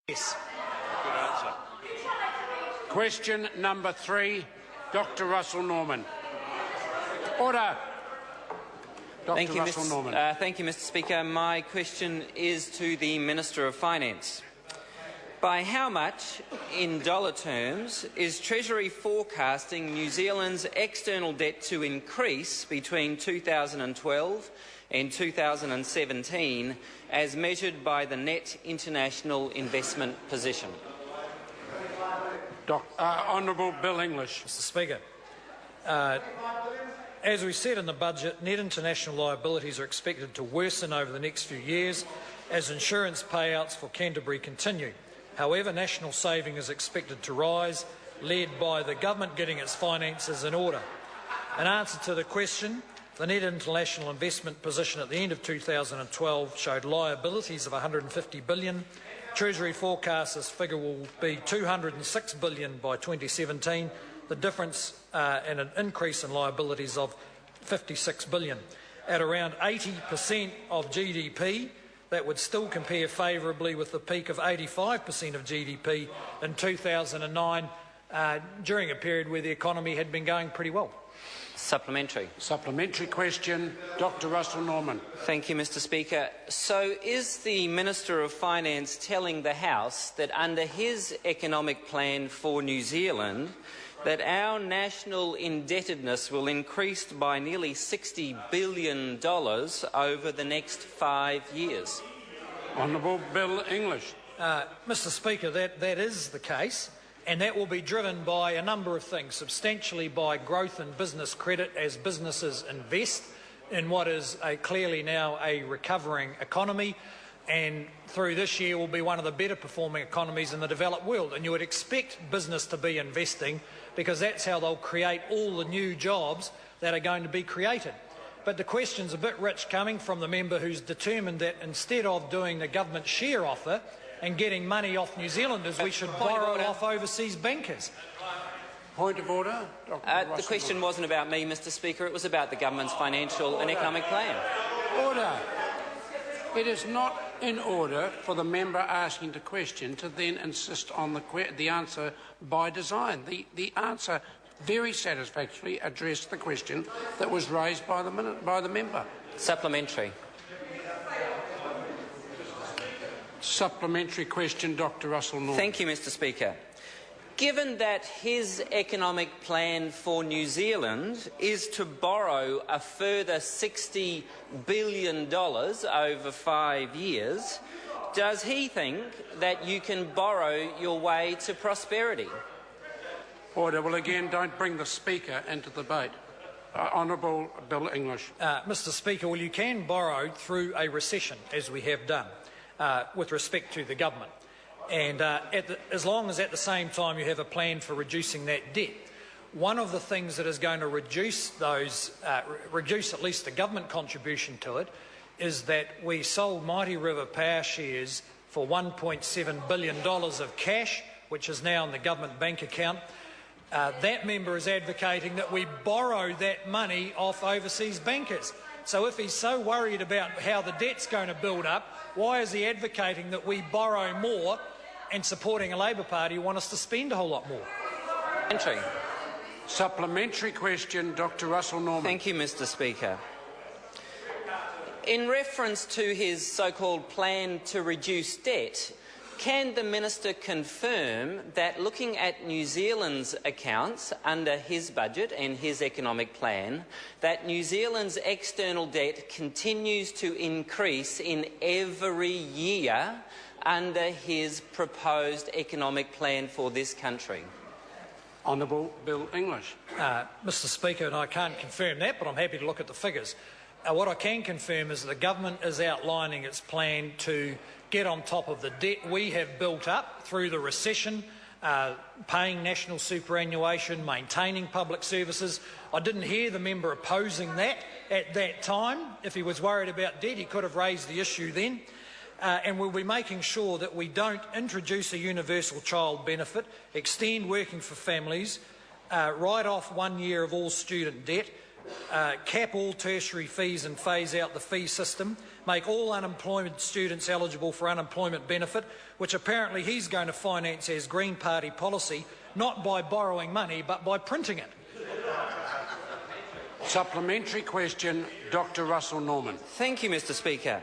Yes. Good answer. Question number 3, Dr. Russell Norman. Order. Dr. Russell Norman. Thank you, Mr. Speaker. My question is to the Minister of Finance. By how much, in dollar terms, is Treasury forecasting New Zealand's external debt to increase between 2012 and 2017 as measured by the net international investment position? Honourable Bill English. Mr. Speaker, as we said in the budget, net international liabilities are expected to worsen over the next few years as insurance payouts for Canterbury continue. However, national saving is expected to rise, led by the government getting its finances in order. In answer to the question, the net international investment position at the end of 2012 showed liabilities of $150 billion. Treasury forecasts this figure will be $206 billion by 2017, the difference in an increase in liabilities of $56 billion. At around 80% of GDP, that would still compare favourably with the peak of 85% of GDP in 2009, during a period where the economy had been going pretty well. Supplementary. Supplementary question, Dr. Russell Norman. Thank you, Mr. Speaker. So is the Minister of Finance telling the House that under his economic plan for New Zealand that our national indebtedness will increase by nearly $60 billion over the next 5 years? Honourable Bill English. Mr. Speaker, that is the case, and that will be driven by a number of things, substantially by growth in business credit as businesses invest in what is clearly now a recovering economy, and through this year will be one of the better performing economies in the developed world. And you would expect business to be investing because that's how they'll create all the new jobs that are going to be created. But the question's a bit rich coming from the member who's determined that instead of doing the government share offer and getting money off New Zealanders, we should borrow off overseas bankers. Point of order. The question wasn't about me, Mr. Speaker. It was about the government's financial and economic plan. Order. It is not in order for the member asking the question to then insist on the answer by design. The answer very satisfactorily addressed the question that was raised by the member. Supplementary. Supplementary question, Dr. Russell Norman. Thank you, Mr. Speaker. Given that his economic plan for New Zealand is to borrow a further $60 billion over 5 years, does he think that you can borrow your way to prosperity? Order. Well, again, don't bring the Speaker into the debate. Honourable Bill English. Mr. Speaker, well, you can borrow through a recession, as we have done, with respect to the government. And as long as at the same time you have a plan for reducing that debt. One of the things that is going to reduce at least the government contribution to it, is that we sold Mighty River Power shares for $1.7 billion of cash, which is now in the government bank account. That member is advocating that we borrow that money off overseas bankers. So if he's so worried about how the debt's going to build up, why is he advocating that we borrow more and supporting a Labor Party who want us to spend a whole lot more? Entry. Supplementary question, Dr. Russell Norman. Thank you, Mr. Speaker. In reference to his so-called plan to reduce debt, can the Minister confirm that looking at New Zealand's accounts under his budget and his economic plan, that New Zealand's external debt continues to increase in every year under his proposed economic plan for this country? Honourable Bill English. Mr. Speaker, and I can't confirm that, but I'm happy to look at the figures. What I can confirm is that the government is outlining its plan to get on top of the debt we have built up through the recession, paying national superannuation, maintaining public services. I didn't hear the member opposing that at that time. If he was worried about debt, he could have raised the issue then. And we'll be making sure that we don't introduce a universal child benefit, extend working for families, write off 1 year of all student debt, cap all tertiary fees and phase out the fee system, make all unemployed students eligible for unemployment benefit, which apparently he's going to finance as Green Party policy, not by borrowing money but by printing it. Supplementary question, Dr. Russell Norman. Thank you, Mr. Speaker.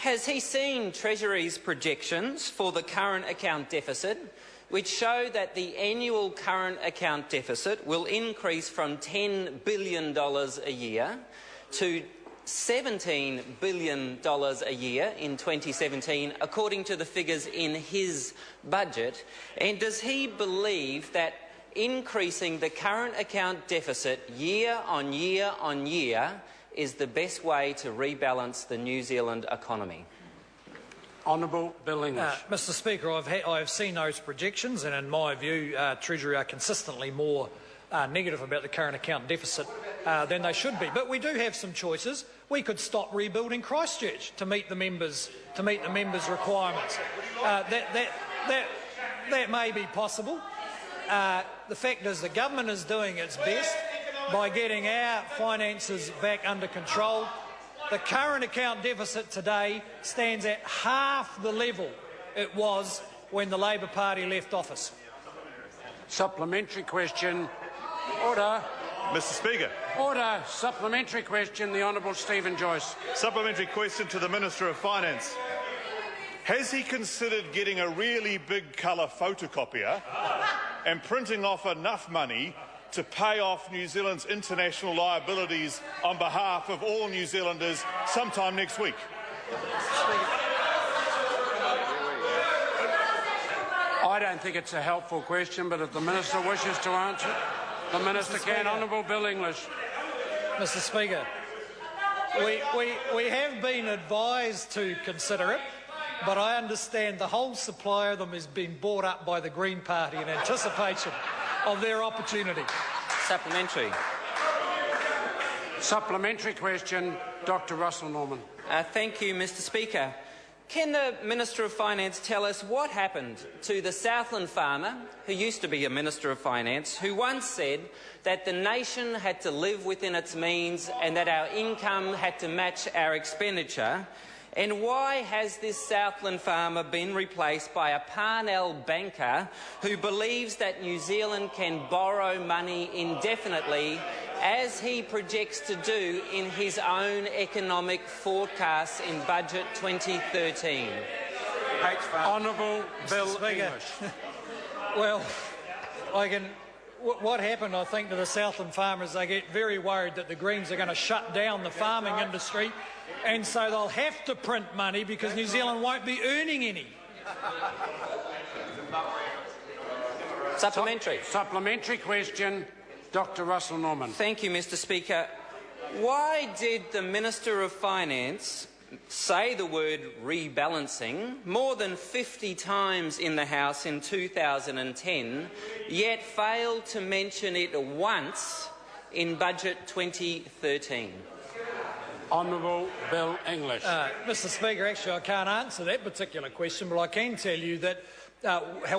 Has he seen Treasury's projections for the current account deficit, which show that the annual current account deficit will increase from $10 billion a year to $17 billion a year in 2017, according to the figures in his budget? And does he believe that increasing the current account deficit year on year on year is the best way to rebalance the New Zealand economy? Honourable Bill English. Mr. Speaker, I have seen those projections, and in my view, Treasury are consistently more negative about the current account deficit than they should be. But we do have some choices. We could stop rebuilding Christchurch to meet the members' requirements. That may be possible. The fact is the government is doing its best by getting our finances back under control. The current account deficit today stands at half the level it was when the Labor Party left office. Supplementary question. Order. Mr. Speaker. Order. Supplementary question, the Honourable Stephen Joyce. Supplementary question to the Minister of Finance. Has he considered getting a really big colour photocopier and printing off enough money to pay off New Zealand's international liabilities on behalf of all New Zealanders sometime next week? I don't think it's a helpful question, but if the Minister wishes to answer, the Minister can. Honourable Bill English. Mr. Speaker, we have been advised to consider it, but I understand the whole supply of them has been bought up by the Green Party in anticipation of their opportunity. Supplementary. Supplementary question, Dr. Russell Norman. Thank you, Mr. Speaker. Can the Minister of Finance tell us what happened to the Southland farmer, who used to be a Minister of Finance, who once said that the nation had to live within its means and that our income had to match our expenditure? And why has this Southland farmer been replaced by a Parnell banker who believes that New Zealand can borrow money indefinitely, as he projects to do in his own economic forecasts in Budget 2013? Honourable Bill English. Well, what happened, I think, to the Southland farmers, they get very worried that the Greens are going to shut down the farming industry, and so they'll have to print money because New Zealand won't be earning any. Supplementary. Supplementary question, Dr. Russell Norman. Thank you, Mr. Speaker. Why did the Minister of Finance say the word rebalancing more than 50 times in the House in 2010, yet failed to mention it once in Budget 2013? Honourable Bill English. Mr. Speaker, actually I can't answer that particular question, but I can tell you that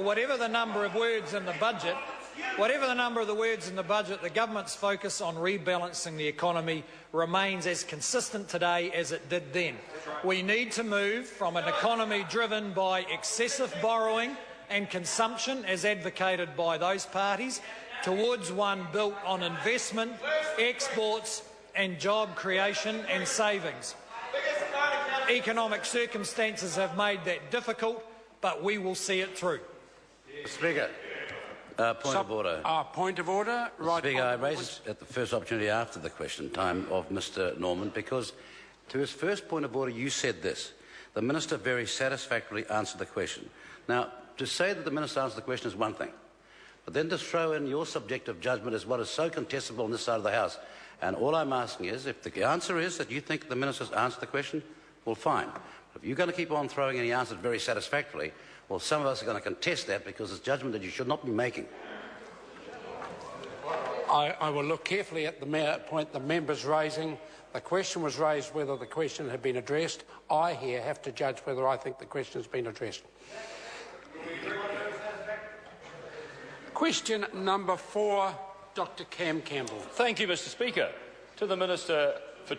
whatever the number of words in the budget, the government's focus on rebalancing the economy remains as consistent today as it did then. We need to move from an economy driven by excessive borrowing and consumption, as advocated by those parties, towards one built on investment, exports and job creation and savings. Economic circumstances have made that difficult, but we will see it through. Speaker, point of order. Point of order. Right. Speaker, I raised it at the first opportunity after the question time of Mr. Norman, because to his first point of order you said this: the Minister very satisfactorily answered the question. Now, to say that the Minister answered the question is one thing, but then to throw in your subjective judgment is what is so contestable on this side of the House. And all I'm asking is, if the answer is that you think the Minister's answered the question, well, fine. But if you're going to keep on throwing and he answered very satisfactorily, well, some of us are going to contest that because it's judgment that you should not be making. I will look carefully at the point the member's raising. The question was raised whether the question had been addressed. I here have to judge whether I think the question has been addressed. Question number 4, Dr. Cam Campbell. Thank you, Mr. Speaker. To the Minister for